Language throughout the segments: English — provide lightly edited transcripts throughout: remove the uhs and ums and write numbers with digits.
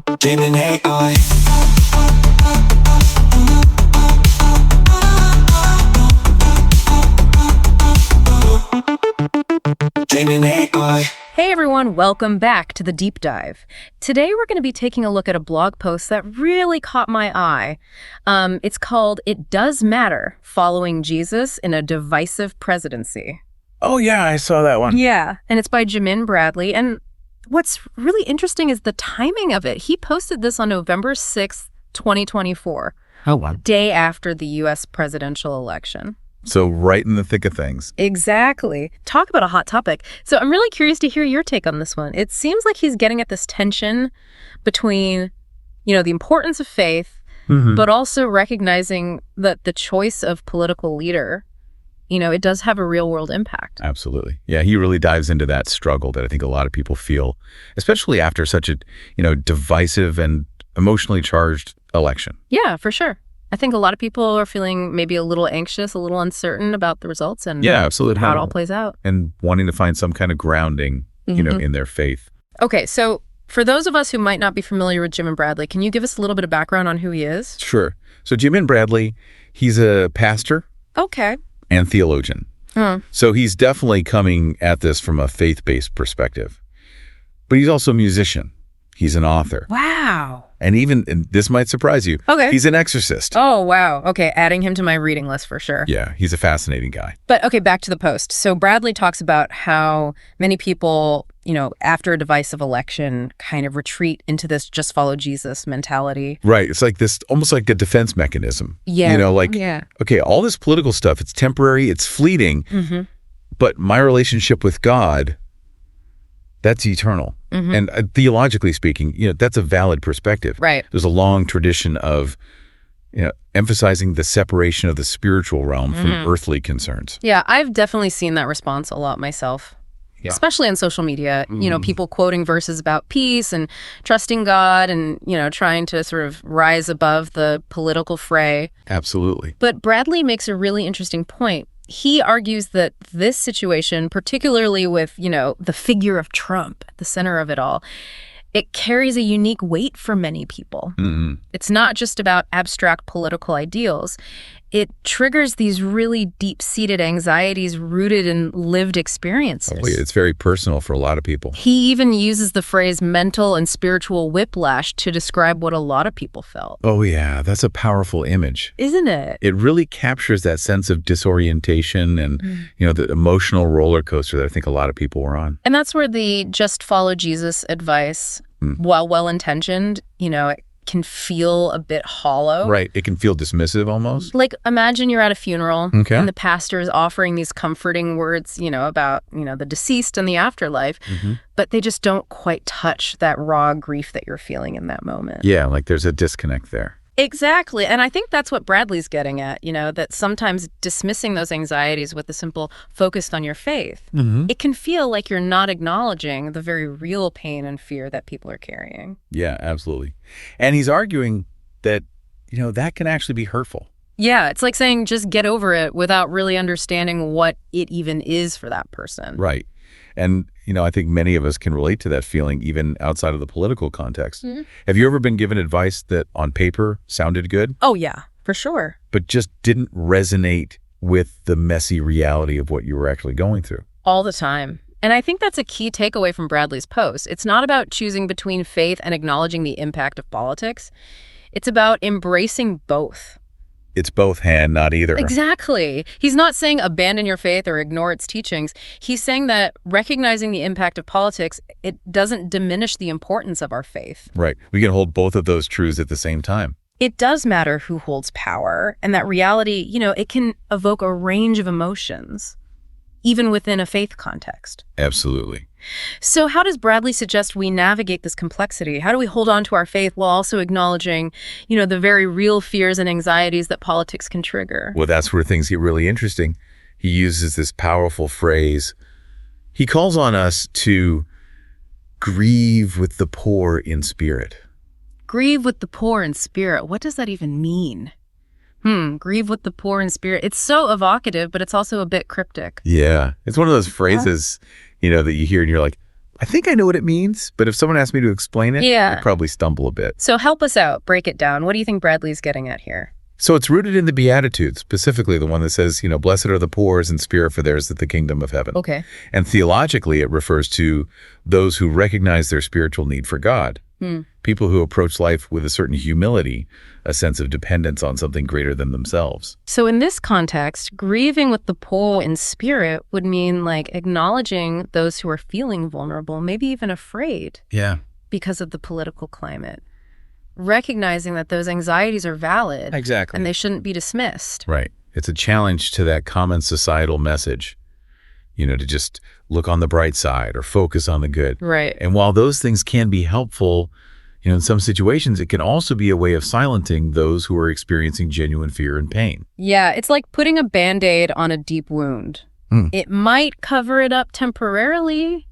Jamin AI. Jamin AI. Hey everyone, welcome back to the Deep Dive. Today we're going to be taking a look at a blog post that really caught my eye. It's called "It Does Matter: Following Jesus in a Divisive Presidency." Oh yeah, I saw that one. Yeah, and it's by Jamin Bradley. And what's really interesting is the timing of it. He posted this on November 6th, 2024. Oh wow. Day after the U.S. presidential election. So right in the thick of things. Exactly. Talk about a hot topic. So I'm really curious to hear your take on this one. It seems like he's getting at this tension between, the importance of faith, but also recognizing that the choice of political leader, it does have a real world impact. Absolutely. Yeah, he really dives into that struggle that I think a lot of people feel, especially after such a, divisive and emotionally charged election. Yeah, for sure. I think a lot of people are feeling maybe a little anxious, a little uncertain about the results and yeah, absolutely. how it all plays out. And wanting to find some kind of grounding, in their faith. Okay, so for those of us who might not be familiar with Jamin Bradley, can you give us a little bit of background on who he is? Sure. So Jamin Bradley, he's a pastor Okay. and theologian. So he's definitely coming at this from a faith-based perspective. But he's also a musician. He's an author. Wow. And this might surprise you. Okay. He's an exorcist. Oh, wow. Okay, adding him to my reading list for sure. Yeah, he's a fascinating guy. But okay, back to the post. So Bradley talks about how many people, after a divisive election kind of retreat into this just follow Jesus mentality. Right. It's like this, almost like a defense mechanism. Yeah. Yeah. Okay, all this political stuff, it's temporary, it's fleeting, but my relationship with God, that's eternal. And theologically speaking, that's a valid perspective. Right. There's a long tradition of, emphasizing the separation of the spiritual realm from earthly concerns. Yeah, I've definitely seen that response a lot myself. Yeah. Especially on social media, people quoting verses about peace and trusting God and, trying to sort of rise above the political fray. Absolutely. But Bradley makes a really interesting point. He argues that this situation, particularly with, the figure of Trump at the center of it all, it carries a unique weight for many people. It's not just about abstract political ideals. It triggers these really deep-seated anxieties rooted in lived experiences. Oh, it's very personal for a lot of people. He even uses the phrase mental and spiritual whiplash to describe what a lot of people felt. Oh, yeah. That's a powerful image. Isn't it? It really captures that sense of disorientation and, the emotional roller coaster that I think a lot of people were on. And that's where the just follow Jesus advice, while well-intentioned, it can feel a bit hollow. Right. It can feel dismissive almost. Like, imagine you're at a funeral Okay. and the pastor is offering these comforting words, about, the deceased and the afterlife, but they just don't quite touch that raw grief that you're feeling in that moment. Yeah, like there's a disconnect there. Exactly. And I think that's what Bradley's getting at, that sometimes dismissing those anxieties with the simple focused on your faith, it can feel like you're not acknowledging the very real pain and fear that people are carrying. Yeah, absolutely. And he's arguing that, that can actually be hurtful. Yeah, it's like saying just get over it without really understanding what it even is for that person. Right. And, I think many of us can relate to that feeling even outside of the political context. Have you ever been given advice that on paper sounded good, Oh, yeah, for sure. but just didn't resonate with the messy reality of what you were actually going through? All the time. And I think that's a key takeaway from Bradley's post. It's not about choosing between faith and acknowledging the impact of politics. It's about embracing both. It's both hand, not either. Exactly. He's not saying abandon your faith or ignore its teachings. He's saying that recognizing the impact of politics, it doesn't diminish the importance of our faith. Right. We can hold both of those truths at the same time. It does matter who holds power, and that reality, it can evoke a range of emotions, even within a faith context. Absolutely. So how does Bradley suggest we navigate this complexity? How do we hold on to our faith while also acknowledging, the very real fears and anxieties that politics can trigger? Well, that's where things get really interesting. He uses this powerful phrase. He calls on us to grieve with the poor in spirit. Grieve with the poor in spirit. What does that even mean? Grieve with the poor in spirit. It's so evocative, but it's also a bit cryptic. Yeah. It's one of those phrases, that you hear and you're like, I think I know what it means, but if someone asked me to explain it, Yeah. I'd probably stumble a bit. So help us out. Break it down. What do you think Bradley's getting at here? So it's rooted in the Beatitudes, specifically the one that says, blessed are the poor in spirit, for theirs is the kingdom of heaven. Okay. And theologically, it refers to those who recognize their spiritual need for God. People who approach life with a certain humility, a sense of dependence on something greater than themselves. So in this context, grieving with the poor in spirit would mean like acknowledging those who are feeling vulnerable, maybe even afraid Yeah. because of the political climate. Recognizing that those anxieties are valid. Exactly. And they shouldn't be dismissed. Right. It's a challenge to that common societal message, to just look on the bright side or focus on the good. Right. And while those things can be helpful, in some situations, it can also be a way of silencing those who are experiencing genuine fear and pain. Yeah, it's like putting a Band-Aid on a deep wound. It might cover it up temporarily,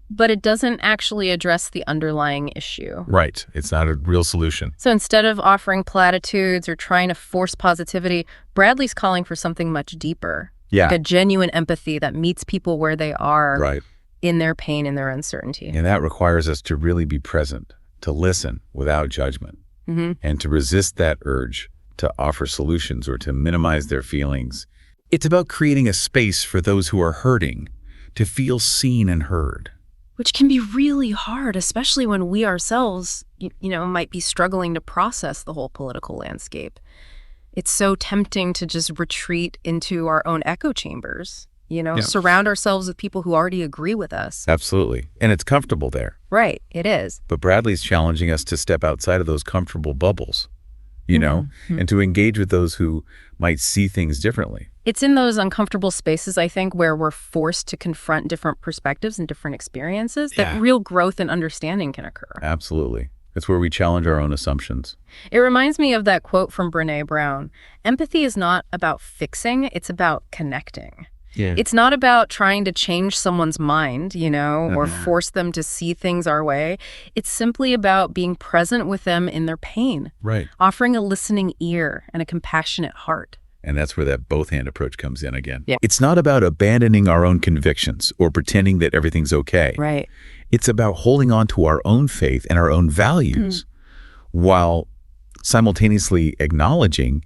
but it doesn't actually address the underlying issue. Right. It's not a real solution. So instead of offering platitudes or trying to force positivity, Bradley's calling for something much deeper. Yeah. Like a genuine empathy that meets people where they are Right. in their pain and their uncertainty. And that requires us to really be present, to listen without judgment, and to resist that urge to offer solutions or to minimize their feelings. It's about creating a space for those who are hurting to feel seen and heard. Which can be really hard, especially when we ourselves, might be struggling to process the whole political landscape. It's so tempting to just retreat into our own echo chambers, surround ourselves with people who already agree with us. Absolutely. And it's comfortable there. Right, it is. But Bradley's challenging us to step outside of those comfortable bubbles, and to engage with those who might see things differently. It's in those uncomfortable spaces, I think, where we're forced to confront different perspectives and different experiences that real growth and understanding can occur. Absolutely. It's where we challenge our own assumptions. It reminds me of that quote from Brené Brown. Empathy is not about fixing, it's about connecting. Yeah. It's not about trying to change someone's mind, or force them to see things our way. It's simply about being present with them in their pain. Right. Offering a listening ear and a compassionate heart. And that's where that both-hand approach comes in again. Yeah. It's not about abandoning our own convictions or pretending that everything's okay. Right. It's about holding on to our own faith and our own values while simultaneously acknowledging,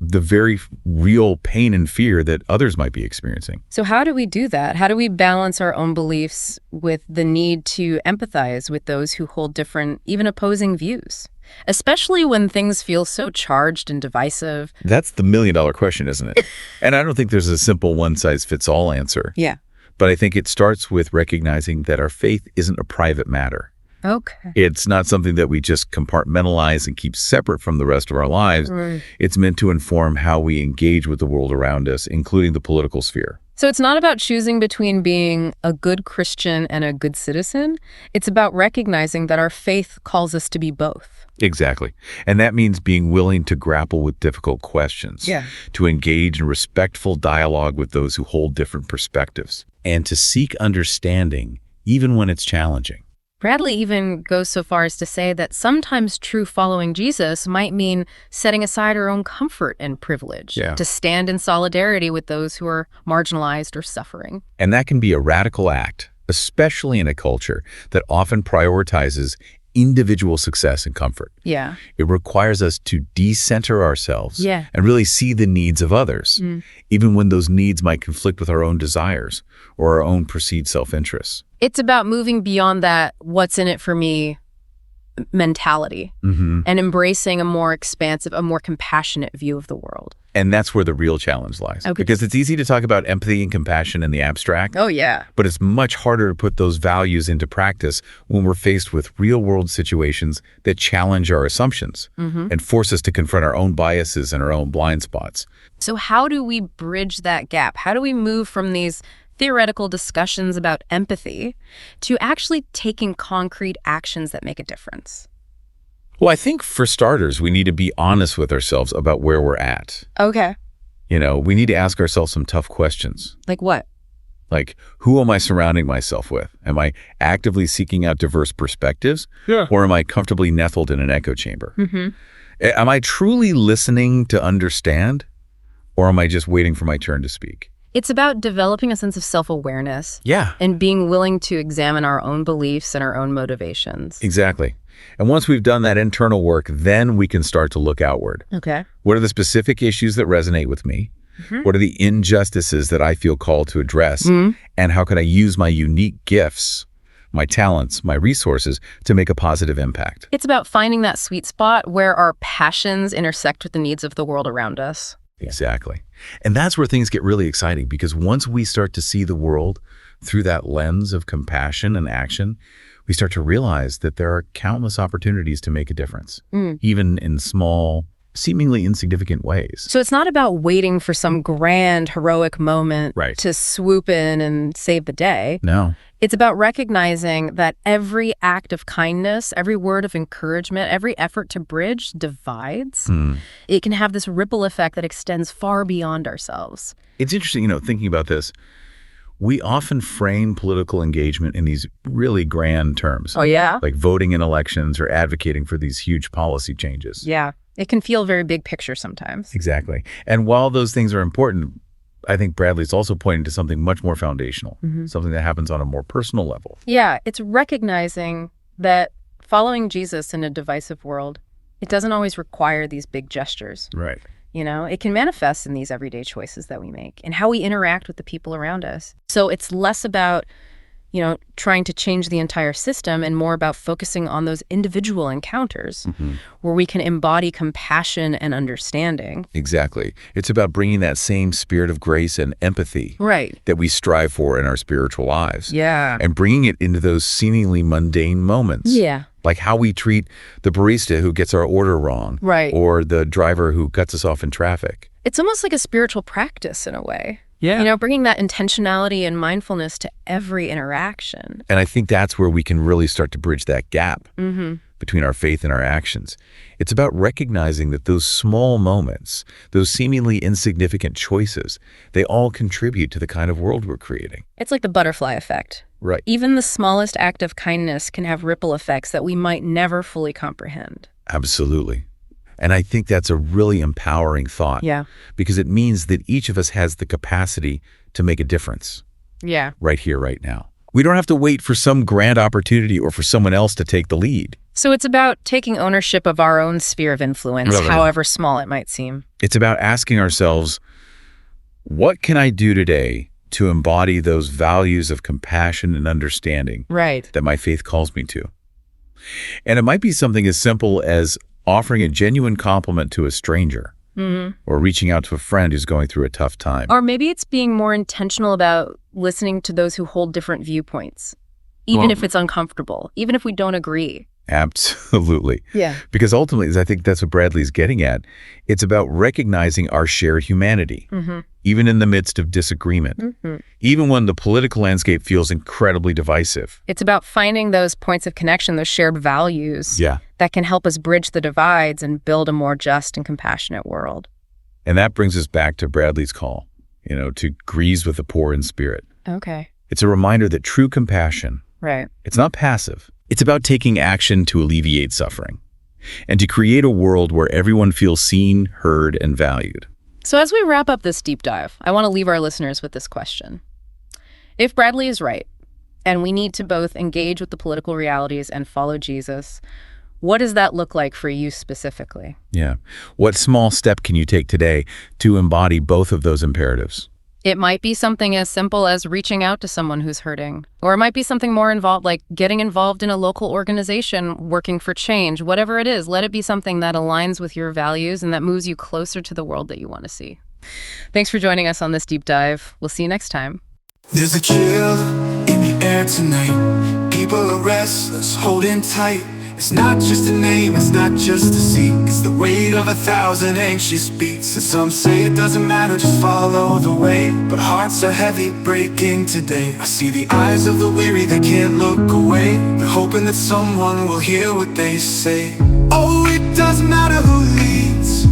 the very real pain and fear that others might be experiencing. So how do we do that? How do we balance our own beliefs with the need to empathize with those who hold different, even opposing views? Especially when things feel so charged and divisive. That's the million-dollar question, isn't it? And I don't think there's a simple one-size-fits-all answer. Yeah. But I think it starts with recognizing that our faith isn't a private matter. Okay. It's not something that we just compartmentalize and keep separate from the rest of our lives. Right. It's meant to inform how we engage with the world around us, including the political sphere. So it's not about choosing between being a good Christian and a good citizen. It's about recognizing that our faith calls us to be both. Exactly. And that means being willing to grapple with difficult questions, to engage in respectful dialogue with those who hold different perspectives, and to seek understanding even when it's challenging. Bradley even goes so far as to say that sometimes true following Jesus might mean setting aside our own comfort and privilege to stand in solidarity with those who are marginalized or suffering. And that can be a radical act, especially in a culture that often prioritizes individual success and comfort. Yeah. It requires us to decenter ourselves and really see the needs of others, even when those needs might conflict with our own desires or our own perceived self-interests. It's about moving beyond that what's in it for me mentality and embracing a more expansive, a more compassionate view of the world. And that's where the real challenge lies. Okay. Because it's easy to talk about empathy and compassion in the abstract. Oh, yeah. But it's much harder to put those values into practice when we're faced with real-world situations that challenge our assumptions and force us to confront our own biases and our own blind spots. So how do we bridge that gap? How do we move from these theoretical discussions about empathy to actually taking concrete actions that make a difference? Well, I think for starters, we need to be honest with ourselves about where we're at. Okay. We need to ask ourselves some tough questions. Like what? Like, who am I surrounding myself with? Am I actively seeking out diverse perspectives? Or am I comfortably nestled in an echo chamber? Am I truly listening to understand? Or am I just waiting for my turn to speak? It's about developing a sense of self-awareness. Yeah. And being willing to examine our own beliefs and our own motivations. Exactly. And once we've done that internal work, then we can start to look outward. Okay. What are the specific issues that resonate with me? What are the injustices that I feel called to address? And how can I use my unique gifts, my talents, my resources to make a positive impact? It's about finding that sweet spot where our passions intersect with the needs of the world around us. Exactly. And that's where things get really exciting, because once we start to see the world through that lens of compassion and action, we start to realize that there are countless opportunities to make a difference, even in small, seemingly insignificant ways. So it's not about waiting for some grand, heroic moment to swoop in and save the day. No. It's about recognizing that every act of kindness, every word of encouragement, every effort to bridge divides. It can have this ripple effect that extends far beyond ourselves. It's interesting, thinking about this. We often frame political engagement in these really grand terms. Oh, yeah? Like voting in elections or advocating for these huge policy changes. Yeah. It can feel very big picture sometimes. Exactly. And while those things are important, I think Bradley's also pointing to something much more foundational, something that happens on a more personal level. Yeah, it's recognizing that following Jesus in a divisive world, it doesn't always require these big gestures. Right. It can manifest in these everyday choices that we make and how we interact with the people around us. So it's less about, trying to change the entire system and more about focusing on those individual encounters where we can embody compassion and understanding. Exactly. It's about bringing that same spirit of grace and empathy that we strive for in our spiritual lives. Yeah. And bringing it into those seemingly mundane moments. Yeah. Like how we treat the barista who gets our order wrong. Right. Or the driver who cuts us off in traffic. It's almost like a spiritual practice in a way. Yeah. Bringing that intentionality and mindfulness to every interaction. And I think that's where we can really start to bridge that gap between our faith and our actions. It's about recognizing that those small moments, those seemingly insignificant choices, they all contribute to the kind of world we're creating. It's like the butterfly effect. Right. Even the smallest act of kindness can have ripple effects that we might never fully comprehend. Absolutely. And I think that's a really empowering thought. Yeah. Because it means that each of us has the capacity to make a difference. Yeah. Right here, right now. We don't have to wait for some grand opportunity or for someone else to take the lead. So it's about taking ownership of our own sphere of influence, however small it might seem. It's about asking ourselves, what can I do today to embody those values of compassion and understanding that my faith calls me to? And it might be something as simple as offering a genuine compliment to a stranger or reaching out to a friend who's going through a tough time. Or maybe it's being more intentional about listening to those who hold different viewpoints, even if it's uncomfortable, even if we don't agree. Absolutely. Yeah. Because ultimately, I think that's what Bradley's getting at. It's about recognizing our shared humanity, even in the midst of disagreement, even when the political landscape feels incredibly divisive. It's about finding those points of connection, those shared values that can help us bridge the divides and build a more just and compassionate world. And that brings us back to Bradley's call, to grieve with the poor in spirit. Okay. It's a reminder that true compassion, it's not passive. It's about taking action to alleviate suffering and to create a world where everyone feels seen, heard, and valued. So as we wrap up this deep dive, I want to leave our listeners with this question. If Bradley is right, and we need to both engage with the political realities and follow Jesus, what does that look like for you specifically? Yeah. What small step can you take today to embody both of those imperatives? It might be something as simple as reaching out to someone who's hurting. Or it might be something more involved, like getting involved in a local organization, working for change. Whatever it is, let it be something that aligns with your values and that moves you closer to the world that you want to see. Thanks for joining us on this deep dive. We'll see you next time. There's a chill in the air tonight. People are restless, holding tight. It's not just a name, it's not just a seat. It's the weight of 1,000 anxious beats. And some say it doesn't matter, just follow the way. But hearts are heavy, breaking today. I see the eyes of the weary, they can't look away. They're hoping that someone will hear what they say. Oh, it doesn't matter who leads.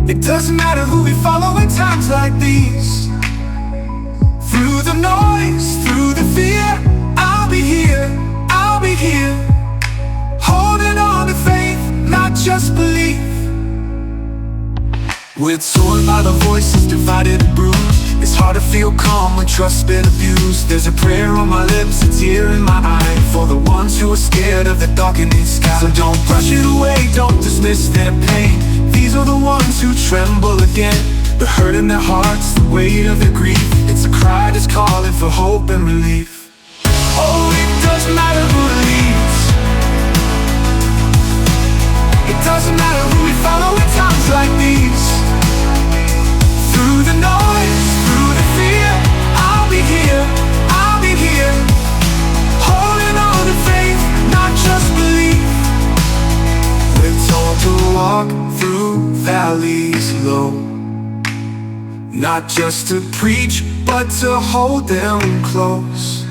It doesn't matter who we follow in times like these. Through the noise, through the fear, I'll be here. I'll be here, holding on to faith, not just belief. We're torn by the voices, divided and bruised. It's hard to feel calm when trust's been abused. There's a prayer on my lips, a tear in my eye, for the ones who are scared of the darkening sky. So don't brush it away, don't dismiss their pain. These are the ones who tremble again, the hurt in their hearts, the weight of their grief. It's a cry that's calling for hope and relief. Oh, it doesn't matter who leads. It doesn't matter who we follow in times like these. Through the noise, through the fear, I'll be here, I'll be here. Holding on to faith, not just belief. We're told to walk through valleys low, not just to preach, but to hold them close.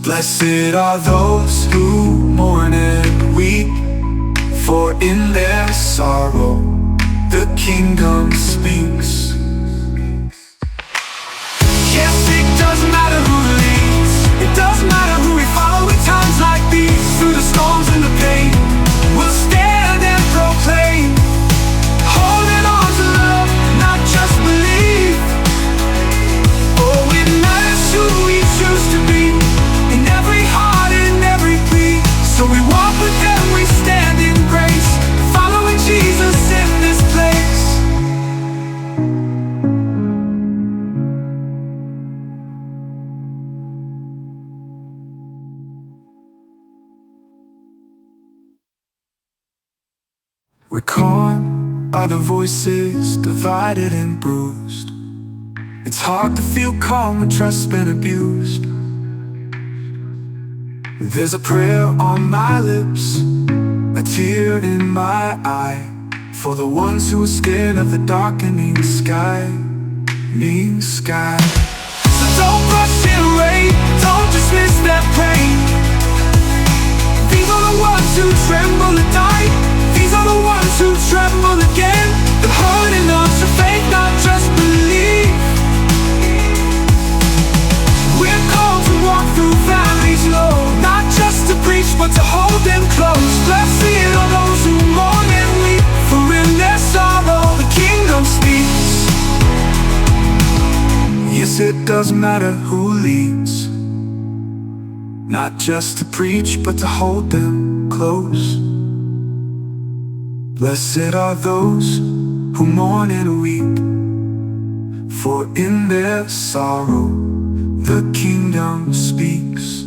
Blessed are those who mourn and weep, for in their sorrow the kingdom speaks. Yes, it doesn't matter who leads. It doesn't matter who we follow in times like these. Through the storms and the pain, we'll stand and proclaim, holding on to love, not just belief. Oh, it matters who we choose to be, in every heart, in every plea. So we walk with them, we stand in grace, following Jesus in this place. We're caught by the voices, divided and bruised. It's hard to feel calm when trust's been abused. There's a prayer on my lips, a tear in my eye, for the ones who are scared of the darkening sky. So don't brush it away, don't dismiss that pain. These are the ones who tremble and die. These are the ones who tremble again. They're holding on to faith, not just belief. We're called to walk through valleys low, not just to preach, but to hold them close. Blessed are those who mourn and weep, for in their sorrow the kingdom speaks. Yes, it doesn't matter who leads, not just to preach, but to hold them close. Blessed are those who mourn and weep, for in their sorrow the kingdom speaks.